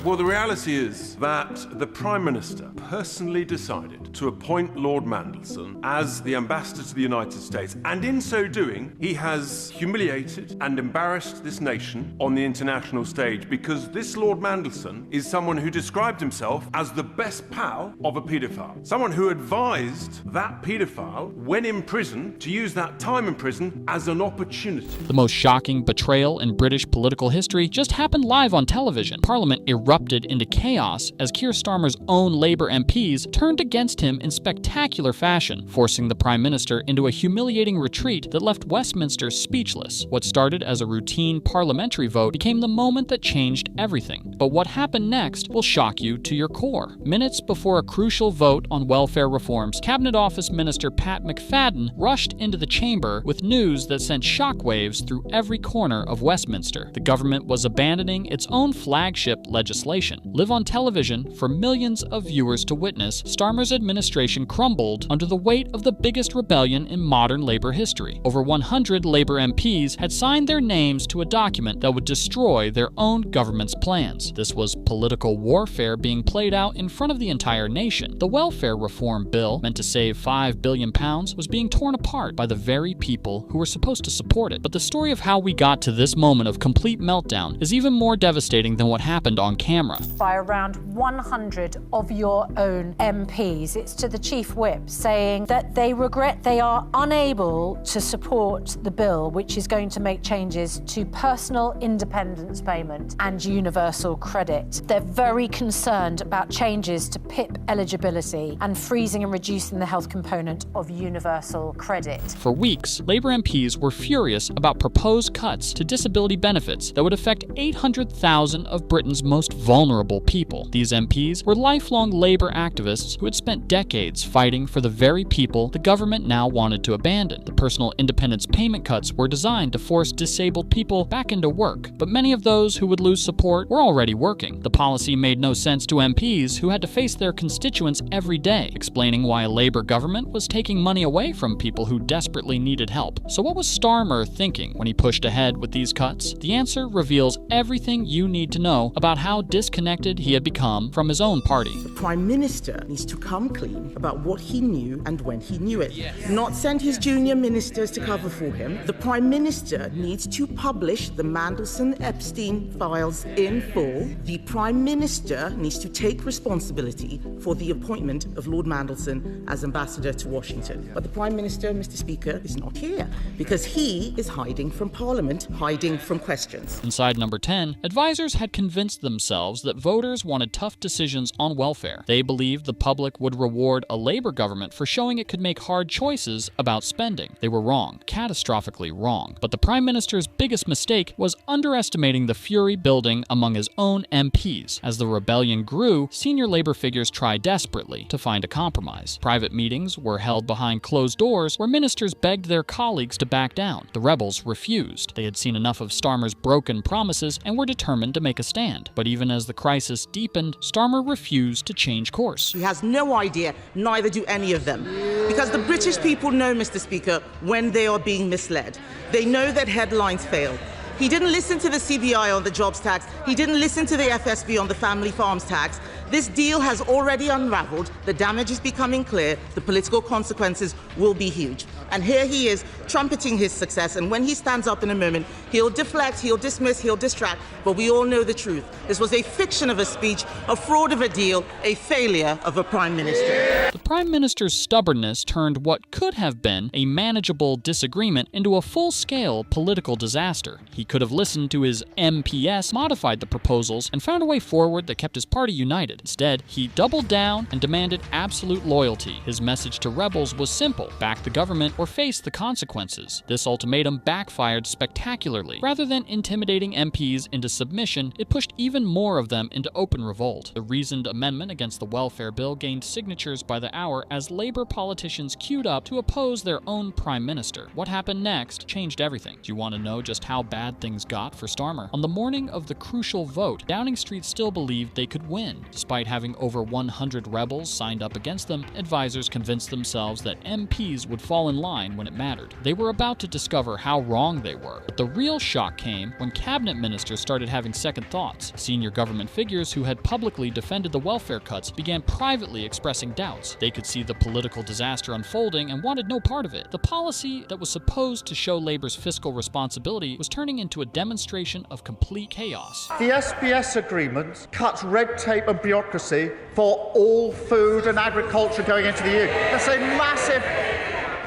Well, the reality is that the Prime Minister personally decided to appoint Lord Mandelson as the ambassador to the United States, and in so doing, he has humiliated and embarrassed this nation on the international stage, because this Lord Mandelson is someone who described himself as the best pal of a paedophile, someone who advised that paedophile, when in prison, to use that time in prison as an opportunity. The most shocking betrayal in British political history just happened live on television. Parliament erupted into chaos as Keir Starmer's own Labour MPs turned against him in spectacular fashion, forcing the Prime Minister into a humiliating retreat that left Westminster speechless. What started as a routine parliamentary vote became the moment that changed everything. But what happened next will shock you to your core. Minutes before a crucial vote on welfare reforms, Cabinet Office Minister Pat McFadden rushed into the chamber with news that sent shockwaves through every corner of Westminster. The government was abandoning its own flagship legislation. Live on television for millions of viewers to witness, Starmer's administration crumbled under the weight of the biggest rebellion in modern Labour history. Over 100 Labour MPs had signed their names to a document that would destroy their own government's plans. This was political warfare being played out in front of the entire nation. The welfare reform bill, meant to save £5 billion, was being torn apart by the very people who were supposed to support it. But the story of how we got to this moment of complete meltdown is even more devastating than what happened on camera. By around 100 of your own MPs. It's to the Chief Whip saying that they regret they are unable to support the bill, which is going to make changes to personal independence payment and universal credit. They're very concerned about changes to PIP eligibility and freezing and reducing the health component of universal credit. For weeks, Labour MPs were furious about proposed cuts to disability benefits that would affect 800,000 of Britain's most vulnerable people. These MPs were lifelong Labour activists who had spent decades fighting for the very people the government now wanted to abandon. The personal independence payment cuts were designed to force disabled people back into work, but many of those who would lose support were already working. The policy made no sense to MPs who had to face their constituents every day, explaining why a Labour government was taking money away from people who desperately needed help. So what was Starmer thinking when he pushed ahead with these cuts? The answer reveals everything you need to know about how disconnected he had become from his own party. The Prime Minister needs to come clean about what he knew and when he knew it. Not send his junior ministers to cover for him. The Prime Minister needs to publish the Mandelson-Epstein files in full. The Prime Minister needs to take responsibility for the appointment of Lord Mandelson as ambassador to Washington. But the Prime Minister, Mr. Speaker, is not here because he is hiding from Parliament, hiding from questions. Inside number 10, advisors had convinced themselves that voters wanted tough decisions on welfare. They believed the public would reward a Labour government for showing it could make hard choices about spending. They were wrong, catastrophically wrong. But the Prime Minister's biggest mistake was underestimating the fury building among his own MPs. As the rebellion grew, senior Labour figures tried desperately to find a compromise. Private meetings were held behind closed doors where ministers begged their colleagues to back down. The rebels refused. They had seen enough of Starmer's broken promises and were determined to make a stand. But even as the crisis deepened, Starmer refused to change course. He has no idea, neither do any of them. Because the British people know, Mr. Speaker, when they are being misled. They know that headlines fail. He didn't listen to the CBI on the jobs tax. He didn't listen to the FSB on the family farms tax. This deal has already unraveled. The damage is becoming clear. The political consequences will be huge. And here he is trumpeting his success. And when he stands up in a moment, he'll deflect, he'll dismiss, he'll distract. But we all know the truth. This was a fiction of a speech, a fraud of a deal, a failure of a Prime Minister. The Prime Minister's stubbornness turned what could have been a manageable disagreement into a full-scale political disaster. He could have listened to his MPs, modified the proposals, and found a way forward that kept his party united. Instead, he doubled down and demanded absolute loyalty. His message to rebels was simple: back the government or face the consequences. This ultimatum backfired spectacularly. Rather than intimidating MPs into submission, it pushed even more of them into open revolt. The reasoned amendment against the welfare bill gained signatures by the hour as Labour politicians queued up to oppose their own Prime Minister. What happened next changed everything. Do you want to know just how bad bad things got for Starmer. On the morning of the crucial vote, Downing Street still believed they could win. Despite having over 100 rebels signed up against them, advisors convinced themselves that MPs would fall in line when it mattered. They were about to discover how wrong they were. But the real shock came when cabinet ministers started having second thoughts. Senior government figures who had publicly defended the welfare cuts began privately expressing doubts. They could see the political disaster unfolding and wanted no part of it. The policy that was supposed to show Labour's fiscal responsibility was turning into a demonstration of complete chaos. The SBS agreement cuts red tape and bureaucracy for all food and agriculture going into the EU. That's a massive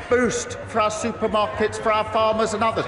boost for our supermarkets, for our farmers and others.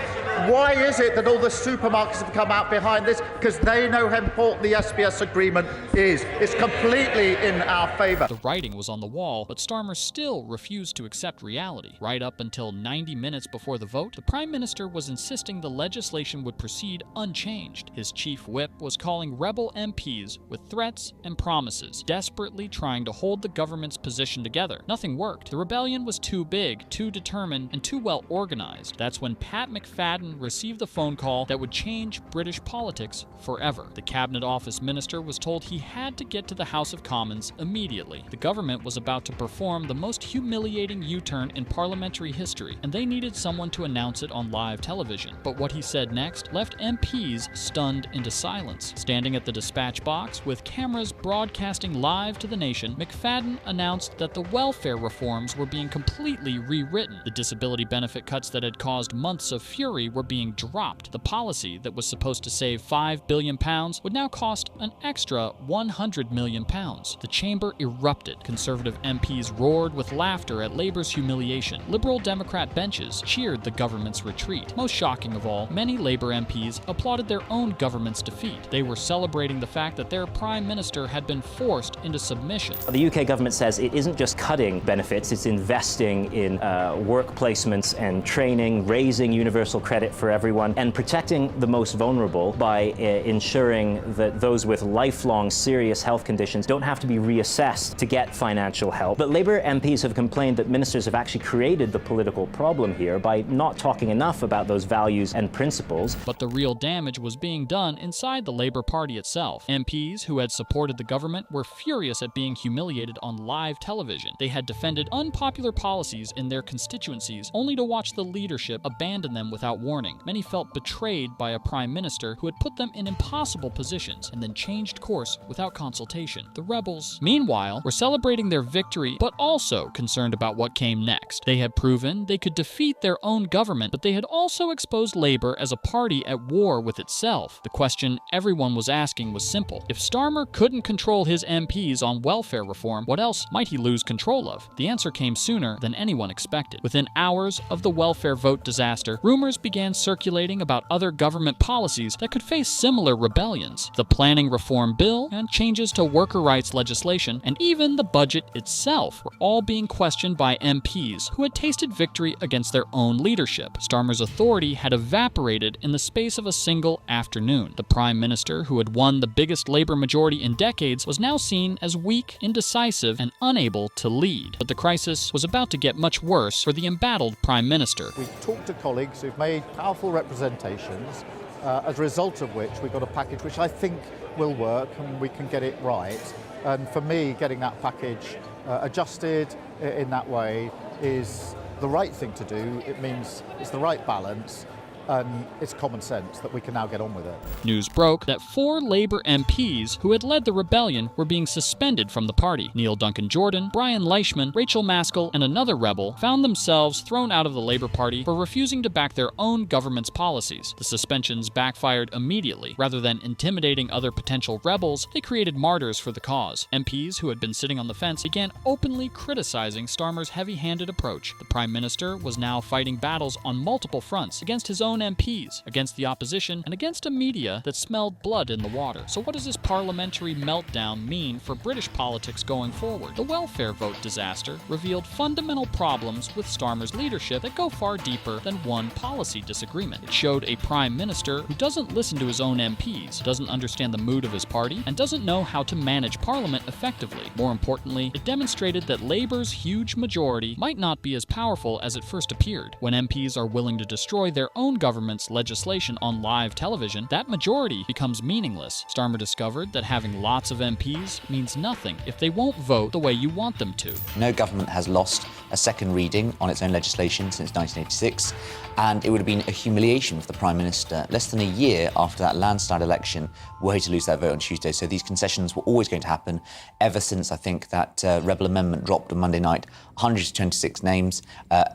Why is it that all the supermarkets have come out behind this? Because they know how important the SBS agreement is. It's completely in our favour. The writing was on the wall, but Starmer still refused to accept reality. Right up until 90 minutes before the vote, the Prime Minister was insisting the legislation would proceed unchanged. His chief whip was calling rebel MPs with threats and promises, desperately trying to hold the government's position together. Nothing worked. The rebellion was too big, too determined, and too well organized. That's when Pat McFadden received the phone call that would change British politics forever. The Cabinet Office Minister was told he had to get to the House of Commons immediately. The government was about to perform the most humiliating U-turn in parliamentary history, and they needed someone to announce it on live television. But what he said next left MPs stunned into silence. Standing at the dispatch box with cameras broadcasting live to the nation, McFadden announced that the welfare reforms were being completely rewritten. The disability benefit cuts that had caused months of fury were being dropped. The policy that was supposed to save £5 billion would now cost an extra £100 million. The chamber erupted. Conservative MPs roared with laughter at Labour's humiliation. Liberal Democrat benches cheered the government's retreat. Most shocking of all, many Labour MPs applauded their own government's defeat. They were celebrating the fact that their Prime Minister had been forced into submission. The UK government says it isn't just cutting benefits, it's investing in work placements and training, raising universal credit for everyone, and protecting the most vulnerable by ensuring that those with lifelong serious health conditions don't have to be reassessed to get financial help. But Labour MPs have complained that ministers have actually created the political problem here by not talking enough about those values and principles. But the real damage was being done inside the Labour Party itself. MPs who had supported the government were furious at being humiliated on live television. They had defended unpopular policies in their constituencies only to watch the leadership abandon them without warning. Many felt betrayed by a prime minister who had put them in impossible positions and then changed course without consultation. The rebels, meanwhile, were celebrating their victory but also concerned about what came next. They had proven they could defeat their own government, but they had also exposed Labour as a party at war with itself. The question everyone was asking was simple. If Starmer couldn't control his MPs on welfare reform, what else might he lose control of? The answer came sooner than anyone expected. Within hours of the welfare vote disaster, rumors began circulating about other government policies that could face similar rebellions. The planning reform bill and changes to worker rights legislation and even the budget itself were all being questioned by MPs who had tasted victory against their own leadership. Starmer's authority had evaporated in the space of a single afternoon. The Prime Minister, who had won the biggest Labour majority in decades, was now seen as weak, indecisive, and unable to lead. But the crisis was about to get much worse for the embattled Prime Minister. We talked to colleagues who've made powerful representations, as a result of which we got a package which I think will work and we can get it right. And for me, getting that package adjusted in that way is the right thing to do. It means it's the right balance, and it's common sense that we can now get on with it. News broke that 4 Labour MPs who had led the rebellion were being suspended from the party. Neil Duncan-Jordan, Brian Leishman, Rachel Maskell, and another rebel found themselves thrown out of the Labour Party for refusing to back their own government's policies. The suspensions backfired immediately. Rather than intimidating other potential rebels, they created martyrs for the cause. MPs who had been sitting on the fence began openly criticizing Starmer's heavy-handed approach. The Prime Minister was now fighting battles on multiple fronts against his own MPs, against the opposition, and against a media that smelled blood in the water. So what does this parliamentary meltdown mean for British politics going forward? The welfare vote disaster revealed fundamental problems with Starmer's leadership that go far deeper than one policy disagreement. It showed a Prime Minister who doesn't listen to his own MPs, doesn't understand the mood of his party, and doesn't know how to manage Parliament effectively. More importantly, it demonstrated that Labour's huge majority might not be as powerful as it first appeared. When MPs are willing to destroy their own government's legislation on live television, that majority becomes meaningless. Starmer discovered that having lots of MPs means nothing if they won't vote the way you want them to. No government has lost a second reading on its own legislation since 1986, and it would have been a humiliation for the Prime Minister less than a year after that landslide election were he to lose that vote on Tuesday. So these concessions were always going to happen ever since, I think, that rebel amendment dropped on Monday night. 126 names,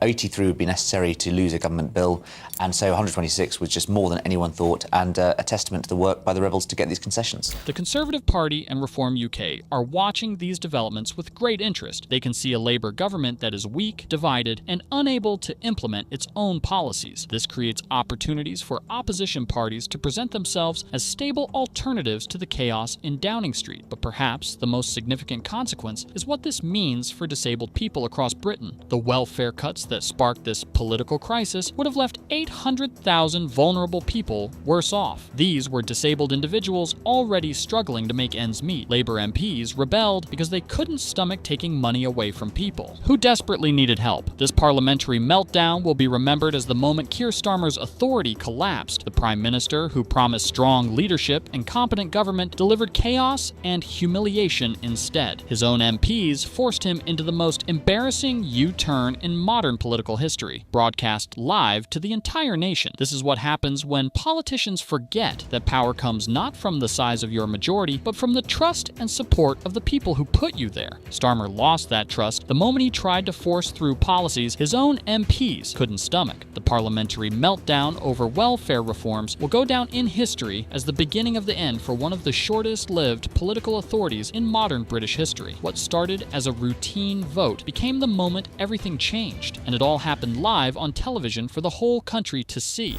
83 would be necessary to lose a government bill, and so 126 was just more than anyone thought, and a testament to the work by the rebels to get these concessions. The Conservative Party and Reform UK are watching these developments with great interest. They can see a Labour government that is weak, divided, and unable to implement its own policies. This creates opportunities for opposition parties to present themselves as stable alternatives to the chaos in Downing Street. But perhaps the most significant consequence is what this means for disabled people across Britain. The welfare cuts that sparked this political crisis would have left 800,000 vulnerable people worse off. These were disabled individuals already struggling to make ends meet. Labour MPs rebelled because they couldn't stomach taking money away from people who desperately needed help. This parliamentary meltdown will be remembered as the moment Keir Starmer's authority collapsed. The Prime Minister, who promised strong leadership and competent government, delivered chaos and humiliation instead. His own MPs forced him into the most embarrassing U-turn in modern political history, broadcast live to the entire nation. This is what happens when politicians forget that power comes not from the size of your majority, but from the trust and support of the people who put you there. Starmer lost that trust the moment he tried to force through policies his own MPs couldn't stomach. The parliamentary meltdown over welfare reforms will go down in history as the beginning of the end for one of the shortest-lived political authorities in modern British history. What started as a routine vote became the moment everything changed, and it all happened live on television for the whole country to see.